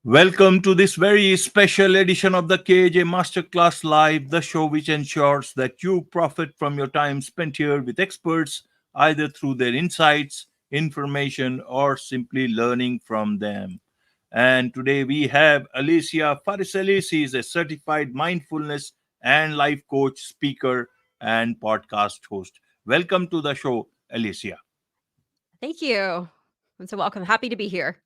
Welcome to this very special edition of the KJ Masterclass Live, the show which ensures that you profit from your time spent here with experts, either through their insights, information, or simply learning from them. And today we have Alicia Farricielli. She is a certified mindfulness and life coach, speaker, and podcast host. Welcome to the show, Alicia. Thank you. I'm so welcome. Happy to be here.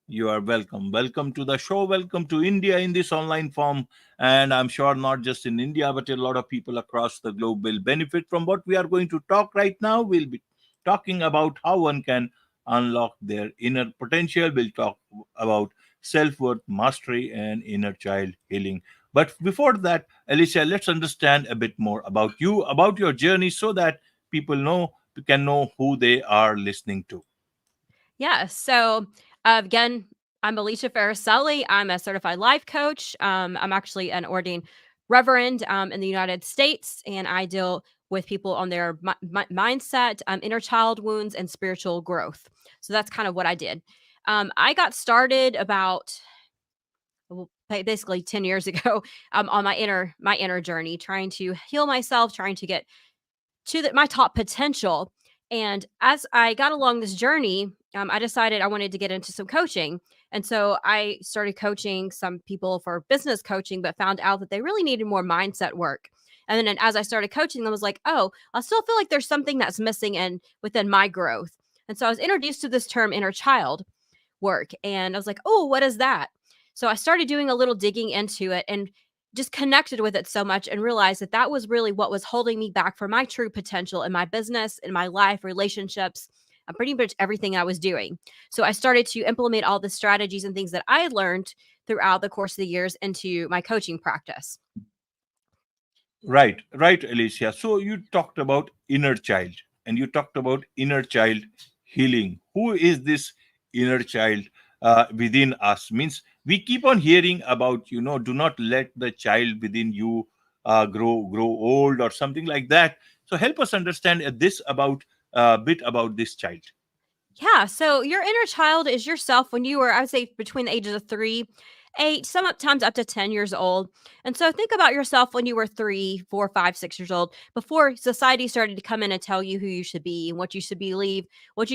You are welcome. Welcome to the show. Welcome to India in this online form. And I'm sure not just in India, but a lot of people across the globe will benefit from what we are going to talk right now. We'll be talking about how one can unlock their inner potential. We'll talk about self worth, mastery, and inner child healing. But before that, Alicia, let's understand a bit more about you, about your journey, so that people can know who they are listening to. Yeah. Again, I'm Alicia Farricielli. I'm a certified life coach. I'm actually an ordained reverend in the United States, and I deal with people on their mindset, inner child wounds, and spiritual growth. So that's kind of what I did. I got started about basically 10 years ago on my inner journey, trying to heal myself, trying to get to my top potential. And as I got along this journey, I decided I wanted to get into some coaching. And so I started coaching some people for business coaching, but found out that they really needed more mindset work. And then as I started coaching them, I was like, oh, I still feel like there's something that's missing within my growth. And so I was introduced to this term inner child work. And I was like, oh, what is that? So I started doing a little digging into it and just connected with it so much and realized that that was really what was holding me back from my true potential in my business, in my life, relationships, pretty much everything I was doing. So I started to implement all the strategies and things that I had learned throughout the course of the years into my coaching practice. Right, right, Alicia. So you talked about inner child and you talked about inner child healing. Who is this inner child within us? Means we keep on hearing about, do not let the child within you grow old or something like that. So help us understand this about bit about this child. Yeah. So your inner child is yourself when you were, I would say, between the ages of 3, 8, sometimes up to 10 years old. And so think about yourself when you were 3, 4, 5, 6 years old, before society started to come in and tell you who you should be and what you should believe,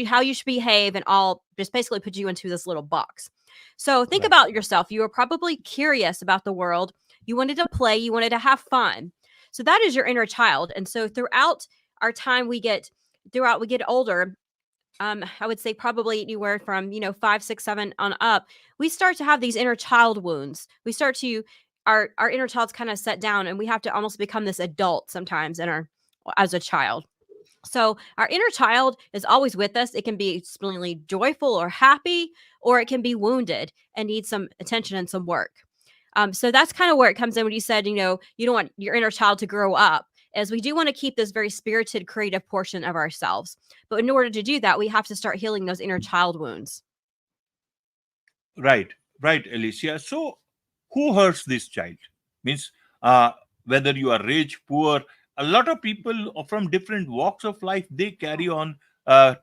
how you should behave, and all just basically put you into this little box. So think Right. about yourself. You were probably curious about the world. You wanted to play, you wanted to have fun. So that is your inner child. And so throughout our time we get older, I would say probably anywhere from 5, 6, 7 on up, we start to have these inner child wounds. We start to our inner child's kind of set down, and we have to almost become this adult sometimes in our as a child. So our inner child is always with us. It can be extremely joyful or happy, or it can be wounded and need some attention and some work. So that's kind of where it comes in when you said, you don't want your inner child to grow up, as we do want to keep this very spirited, creative portion of ourselves. But in order to do that, we have to start healing those inner child wounds. Right, right, Alicia. So, who hurts this child? Means, uh, whether you are rich, poor, a lot of people from different walks of life they carry on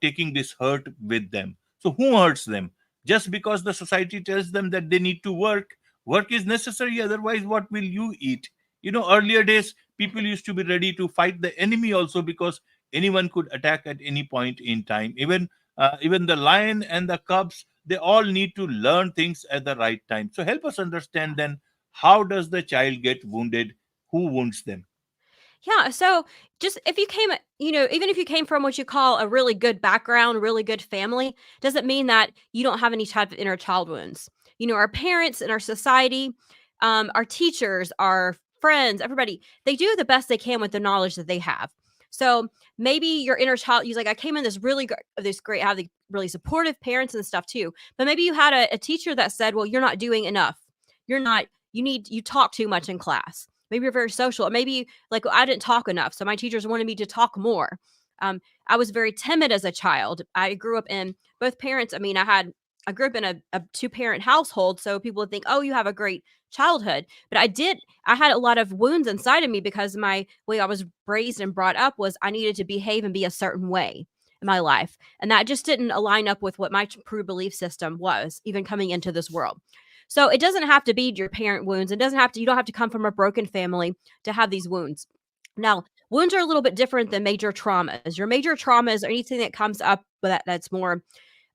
taking this hurt with them. So, who hurts them? Just because the society tells them that they need to work, work is necessary. Otherwise, what will you eat? Earlier days, people used to be ready to fight the enemy also because anyone could attack at any point in time. Even the lion and the cubs they all need to learn things at the right time. So help us understand then how does the child get wounded? Who wounds them? Yeah. So just if you came, even if you came from what you call a really good background, really good family, doesn't mean that you don't have any type of inner child wounds. Our parents and our society, our teachers, our friends, everybody, they do the best they can with the knowledge that they have. So maybe your inner child, you're like, I came in this great, I have the really supportive parents and stuff too. But maybe you had a teacher that said, well, you're not doing enough. You're not, you talk too much in class. Maybe you're very social. Or maybe like I didn't talk enough. So my teachers wanted me to talk more. I was very timid as a child. I grew up in both parents. I grew up in a two-parent household. So people would think, oh, you have a great childhood. But I had a lot of wounds inside of me because my way I was raised and brought up was I needed to behave and be a certain way in my life. And that just didn't align up with what my true belief system was, even coming into this world. So it doesn't have to be your parent wounds. It doesn't have to, you don't have to come from a broken family to have these wounds. Now, wounds are a little bit different than major traumas. Your major traumas are anything that comes up that's more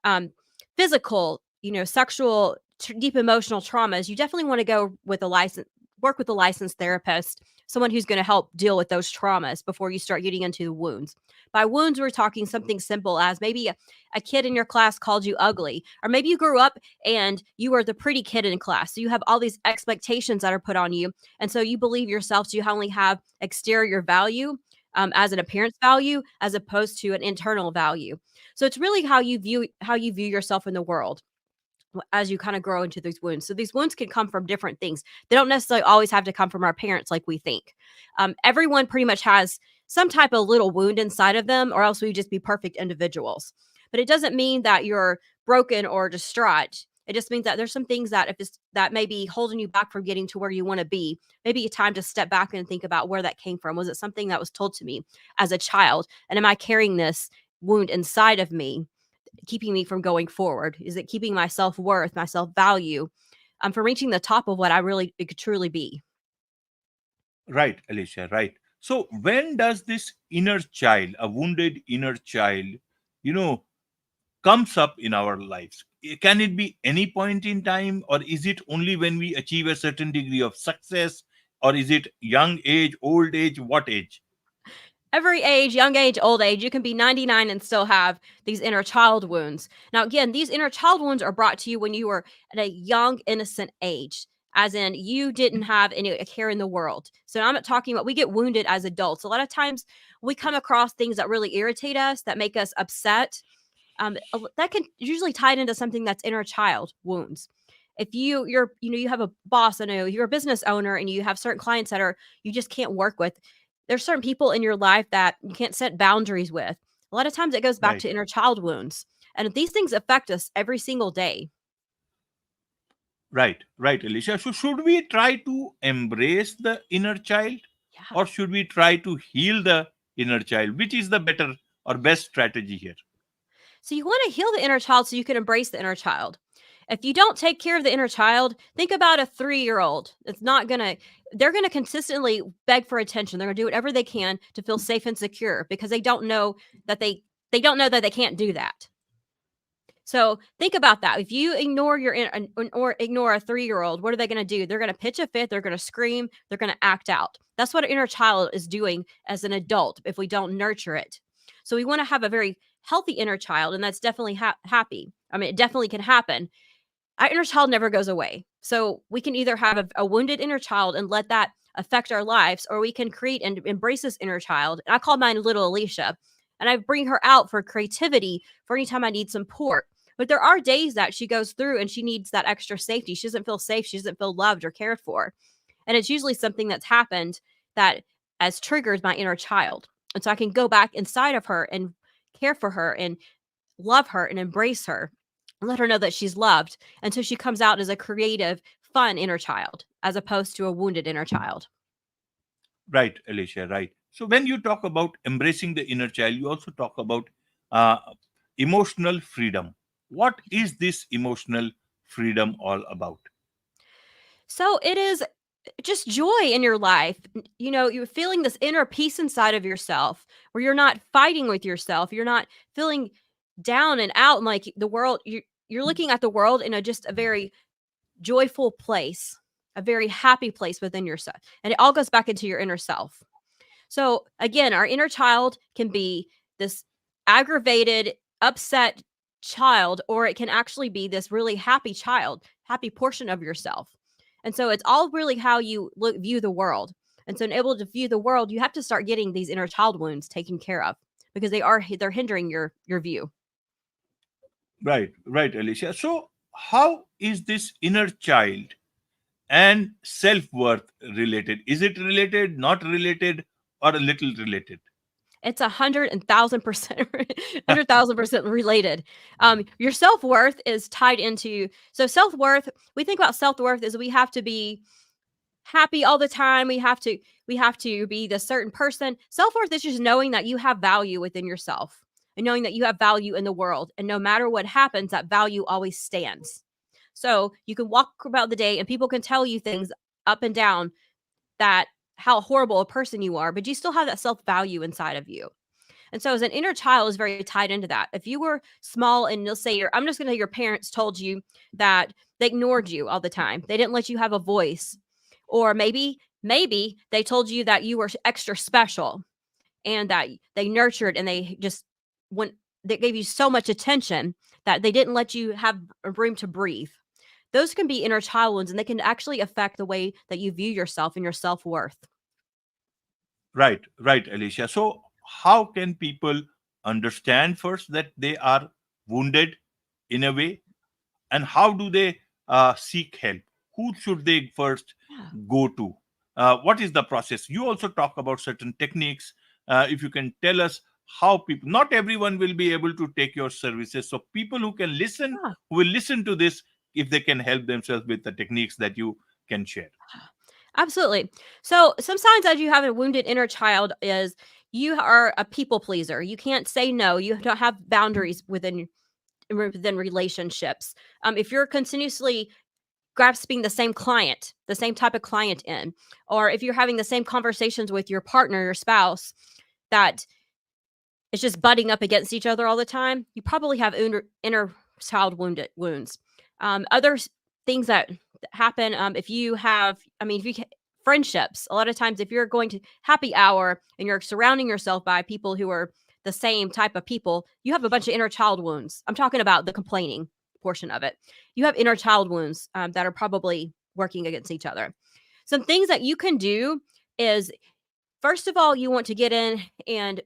um, physical, sexual, deep emotional traumas. You definitely want to go with a work with a licensed therapist, someone who's going to help deal with those traumas before you start getting into the wounds. By wounds, we're talking something simple as maybe a kid in your class called you ugly, or maybe you grew up and you were the pretty kid in class. So you have all these expectations that are put on you. And so you believe yourself, so you only have exterior value as an appearance value as opposed to an internal value. So it's really how you view yourself in the world as you kind of grow into these wounds. So these wounds can come from different things. They don't necessarily always have to come from our parents like we think. Everyone pretty much has some type of little wound inside of them, or else we just be perfect individuals. But it doesn't mean that you're broken or distraught. It just means that there's some things that that may be holding you back from getting to where you want to be. Maybe it's time to step back and think about where that came from. Was it something that was told to me as a child? And am I carrying this wound inside of me, keeping me from going forward? Is it keeping my self-worth, my self-value from reaching the top of what I really it could truly be? Right, Alicia, right. So when does this inner child, a wounded inner child, you know, comes up in our lives? Can it be any point in time, or is it only when we achieve a certain degree of success, or is it young age, old age, what age? Every age, young age, old age, you can be 99 and still have these inner child wounds. Now, again, these inner child wounds are brought to you when you were at a young, innocent age, as in you didn't have any care in the world. So I'm not talking about we get wounded as adults. A lot of times we come across things that really irritate us, that make us upset. That can usually tie into something that's inner child wounds. If you have a boss, I know you're a business owner and you have certain clients that are you just can't work with. There's certain people in your life that you can't set boundaries with. A lot of times it goes back Right, to inner child wounds. And these things affect us every single day. right, Alicia. So should we try to embrace the inner child, Yeah. or should we try to heal the inner child? Which is the better or best strategy here? So you want to heal the inner child so you can embrace the inner child. If you don't take care of the inner child, think about a 3-year-old. They're going to consistently beg for attention. They're going to do whatever they can to feel safe and secure because that they don't know that they can't do that. So think about that. If you ignore or ignore a 3-year-old, what are they going to do? They're going to pitch a fit. They're going to scream. They're going to act out. That's what an inner child is doing as an adult if we don't nurture it. So we want to have a very healthy inner child, and that's definitely happy. I mean, it definitely can happen. Our inner child never goes away. So we can either have a wounded inner child and let that affect our lives, or we can create and embrace this inner child. And I call mine little Alicia, and I bring her out for creativity for anytime I need support. But there are days that she goes through and she needs that extra safety. She doesn't feel safe. She doesn't feel loved or cared for. And it's usually something that's happened that has triggered my inner child. And so I can go back inside of her and care for her and love her and embrace her and let her know that she's loved until she comes out as a creative, fun inner child as opposed to a wounded inner child. Right, Alicia, right. So when you talk about embracing the inner child, you also talk about uh, emotional freedom. What is this emotional freedom all about? So it is just joy in your life. You're feeling this inner peace inside of yourself where you're not fighting with yourself. You're not feeling down and out and like the world you're looking at the world in just a very joyful place, a very happy place within yourself. And it all goes back into your inner self. So again, our inner child can be this aggravated, upset child, or it can actually be this really happy child, happy portion of yourself. And so it's all really how you view the world. And so, in able to view the world, you have to start getting these inner child wounds taken care of because they're hindering your view. Right, Alicia. So how is this inner child and self-worth related? Is it related, not related, or a little related? It's 100,000%, 100,000% related. Your self worth is tied into self worth. We think about self worth as we have to be happy all the time. We have to be this certain person. Self worth is just knowing that you have value within yourself and knowing that you have value in the world, and no matter what happens, that value always stands. So you can walk about the day and people can tell you things up and down that how horrible a person you are, but you still have that self value inside of you. And so as an inner child is very tied into that. If you were small and you'll say I'm just going to say your parents told you that they ignored you all the time. They didn't let you have a voice. Or maybe they told you that you were extra special and that they nurtured and they just went they gave you so much attention that they didn't let you have room to breathe. Those can be inner child wounds and they can actually affect the way that you view yourself and your self-worth. Right, right, Alicia. So, how can people understand first that they are wounded in a way, and how do they seek help? Who should they first Yeah. go to? What is the process? You also talk about certain techniques. If you can tell us how people, not everyone will be able to take your services. So, people who can listen, Yeah. who will listen to this, if they can help themselves with the techniques that you can share. Absolutely. So, some signs that you have a wounded inner child is you are a people pleaser. You can't say no. You don't have boundaries within relationships. If you're continuously grasping the same client, the same type of client in, or if you're having the same conversations with your partner, your spouse, that it's just butting up against each other all the time, you probably have inner child wounds. Other things that happen if you have, if you friendships, a lot of times if you're going to happy hour and you're surrounding yourself by people who are the same type of people, you have a bunch of inner child wounds. I'm talking about the complaining portion of it. You have inner child wounds that are probably working against each other. Some things that you can do is, first of all, you want to get in and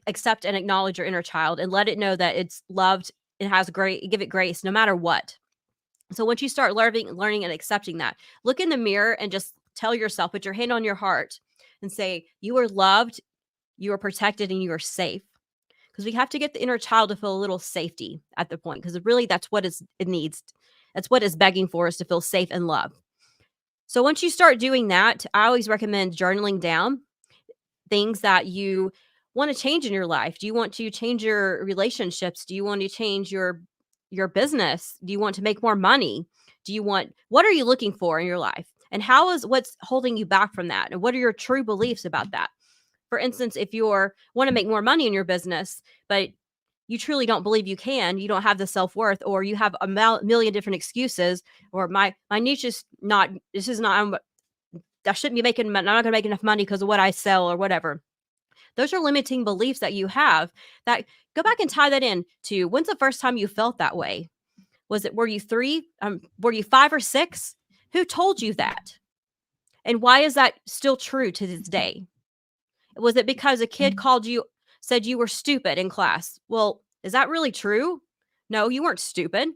accept and acknowledge your inner child and let it know that it's loved and has great, give it grace no matter what. So once you start learning and accepting that, look in the mirror and just tell yourself, put your hand on your heart and say, you are loved, you are protected, and you are safe. Because we have to get the inner child to feel a little safety at the point, because really that's what it needs. That's what it's begging for, is to feel safe and loved. So once you start doing that, I always recommend journaling down things that you want to change in your life. Do you want to change your relationships? Do you want to change your business? Do you want to make more money? What are you looking for in your life? And what's holding you back from that? And what are your true beliefs about that? For instance, if you want to make more money in your business, but you truly don't believe you can, you don't have the self-worth, or you have a million different excuses, or my niche is not, this is not, I shouldn't be making, I'm not going to make enough money because of what I sell or whatever. Those are limiting beliefs that you have. That go back and tie that in to, when's the first time you felt that way? Were you 3? Were you 5 or 6? Who told you that? And why is that still true to this day? Was it because a kid said you were stupid in class? Well, is that really true? No, you weren't stupid.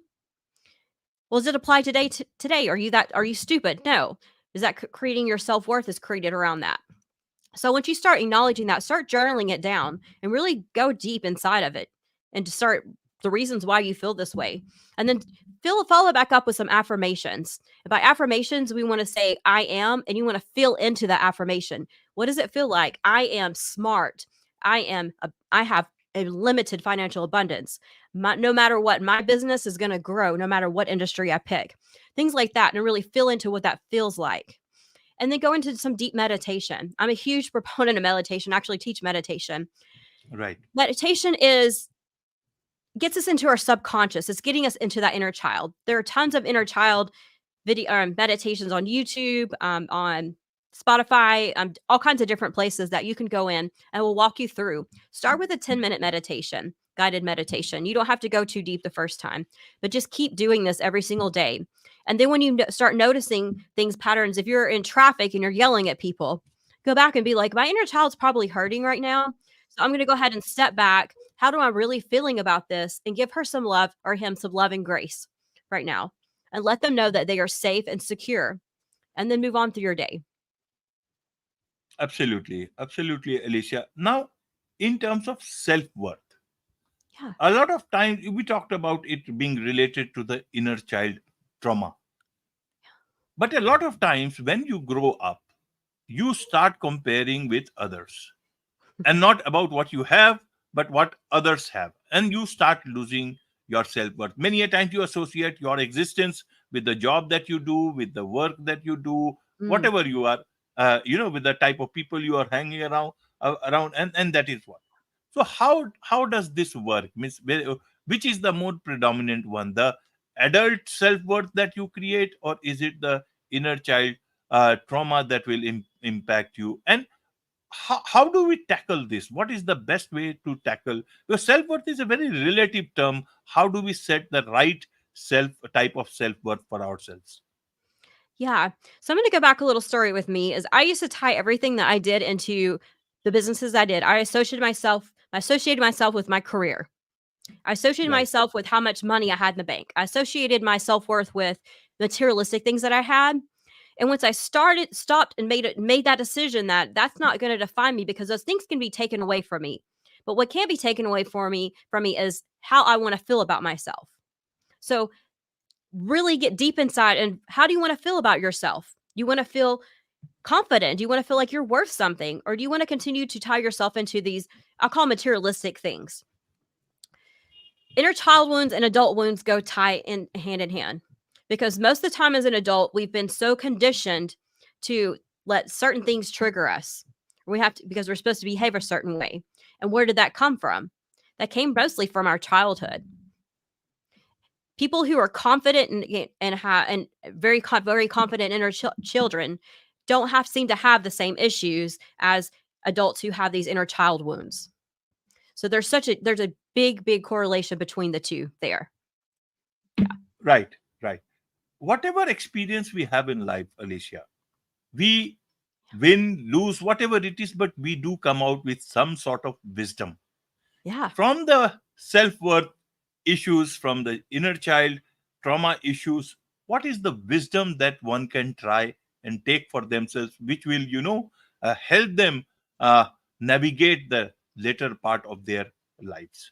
Well, does it apply today? Are you stupid? No. Is that creating your self-worth is created around that? So once you start acknowledging that, start journaling it down and really go deep inside of it and to start the reasons why you feel this way. And then follow back up with some affirmations. And by affirmations, we want to say, I am, and you want to feel into that affirmation. What does it feel like? I am smart. I have a limited financial abundance. No matter what, my business is going to grow no matter what industry I pick. Things like that, and really feel into what that feels like. And then go into some deep meditation. I'm a huge proponent of meditation. I actually teach meditation. Right. Meditation gets us into our subconscious. It's getting us into that inner child. There are tons of inner child video meditations on YouTube, on Spotify, all kinds of different places that you can go in, and we'll walk you through. Start with a 10-minute meditation, guided meditation. You don't have to go too deep the first time, but just keep doing this every single day. And then when you start noticing patterns, if you're in traffic and you're yelling at people, go back and be like, my inner child's probably hurting right now. So I'm going to go ahead and step back. How do I really feeling about this? And give her some love, or him some love and grace right now. And let them know that they are safe and secure. And then move on through your day. Absolutely. Absolutely, Alicia. Now, in terms of self worth, Yeah. a lot of times we talked about it being related to the inner child trauma. But a lot of times when you grow up, you start comparing with others, and not about what you have, but what others have. And you start losing your self worth. Many a times you associate your existence with the job that you do, with the work that you do, Mm. whatever you are, with the type of people you are hanging around, and that is what. So how does this work? Means which is the more predominant one, the adult self-worth that you create, or is it the inner child trauma that will impact you? And how do we tackle this? What is the best way to tackle? Because self-worth is a very relative term. How do we set the right self type of self-worth for ourselves? Yeah. So I'm going to go back a little story with me is I used to tie everything that I did into the businesses I did. I associated myself with my career. I associated Right. myself with how much money I had in the bank. I associated my self-worth with materialistic things that I had. And once I stopped and made that decision that that's not going to define me because those things can be taken away from me. But what can't be taken away from me is how I want to feel about myself. So really get deep inside and how do you want to feel about yourself? You want to feel confident? Do you want to feel like you're worth something? Or do you want to continue to tie yourself into these, I'll call materialistic things? Inner child wounds and adult wounds go tight in hand because most of the time as an adult, we've been so conditioned to let certain things trigger us. We have to because we're supposed to behave a certain way. And where did that come from? That came mostly from our childhood. People who are confident and very confident inner children don't have seem to have the same issues as adults who have these inner child wounds. So there's a big correlation between the two there. Right, right. Whatever experience we have in life, Alicia, we win, lose, whatever it is, but we do come out with some sort of wisdom Yeah. from the self-worth issues, from the inner child trauma issues. What is the wisdom that one can try and take for themselves, which will help them uh, navigate the later part of their lives?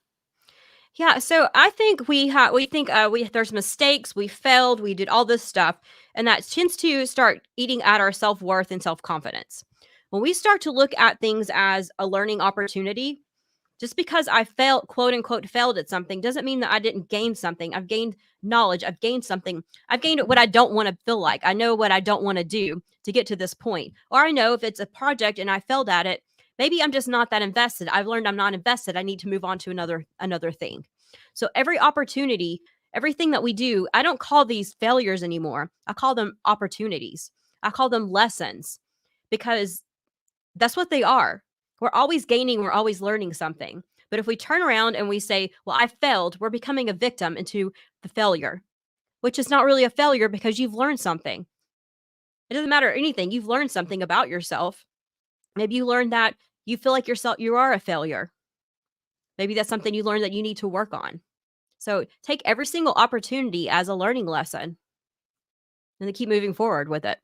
Yeah, so I think we there's mistakes, we failed, we did all this stuff, and that tends to start eating at our self-worth and self-confidence. When we start to look at things as a learning opportunity, just because I failed, quote unquote, failed at something doesn't mean that I didn't gain something. I've gained knowledge. I've gained something. I've gained what I don't want to feel like. I know what I don't want to do to get to this point. Or I know if it's a project and I failed at it, maybe I'm just not that invested. I've learned I'm not invested. I need to move on to another thing. So every opportunity, everything that we do, I don't call these failures anymore. I call them opportunities. I call them lessons because that's what they are. We're always gaining, we're always learning something. But if we turn around and we say, well, I failed, we're becoming a victim into the failure, which is not really a failure because you've learned something. It doesn't matter anything. You've learned something about yourself. Maybe you learned that you feel like you are a failure. Maybe that's something you learned that you need to work on. So take every single opportunity as a learning lesson and then keep moving forward with it.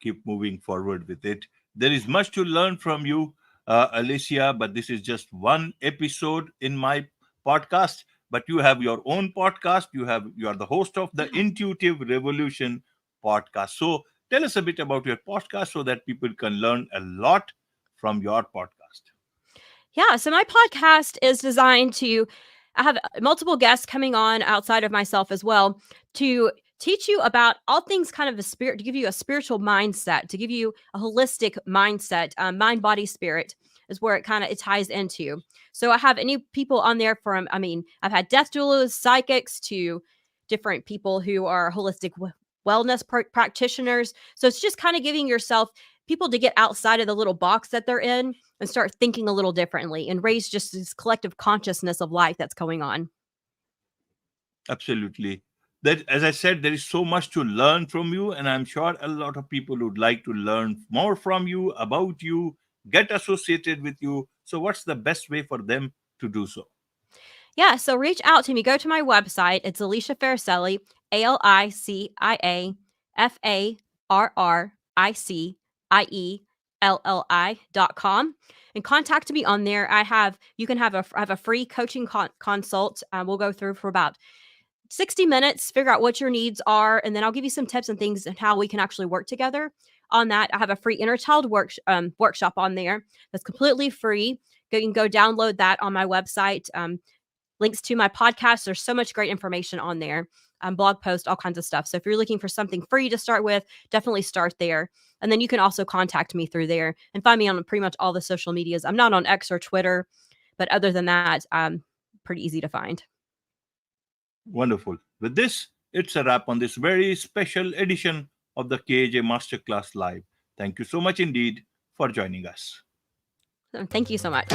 Keep moving forward with it. There is much to learn from you, Alicia, but this is just one episode in my podcast. But you have your own podcast. You are the host of the Yeah. Intuitive Revolution podcast. So tell us a bit about your podcast so that people can learn a lot from your podcast. Yeah, so my podcast is designed to I have multiple guests coming on outside of myself as well to teach you about all things kind of a spirit, to give you a spiritual mindset, to give you a holistic mindset, mind, body, spirit is where it ties into. So I have any people on there from, I mean, I've had death doulas, psychics to different people who are holistic wellness practitioners. So it's just kind of giving yourself people to get outside of the little box that they're in and start thinking a little differently and raise just this collective consciousness of life that's going on. Absolutely. That, as I said, there is so much to learn from you, and I'm sure a lot of people would like to learn more from you, about you, get associated with you. So, what's the best way for them to do so? Yeah, so reach out to me. Go to my website. It's Alicia Farricielli, ALICIAFARRICIELLI.com, and contact me on there. I have a free coaching consult. We'll go through for about 60 minutes, figure out what your needs are, and then I'll give you some tips and things and how we can actually work together on that. I have a free inner child workshop on there that's completely free. You can go download that on my website. Links to my podcast. There's so much great information on there. blog posts, all kinds of stuff. So if you're looking for something free to start with, definitely start there. And then you can also contact me through there and find me on pretty much all the social medias. I'm not on X or Twitter, but other than that, pretty easy to find. Wonderful. With this, it's a wrap on this very special edition of the KJ Masterclass Live. Thank you so much indeed for joining us. Thank you so much.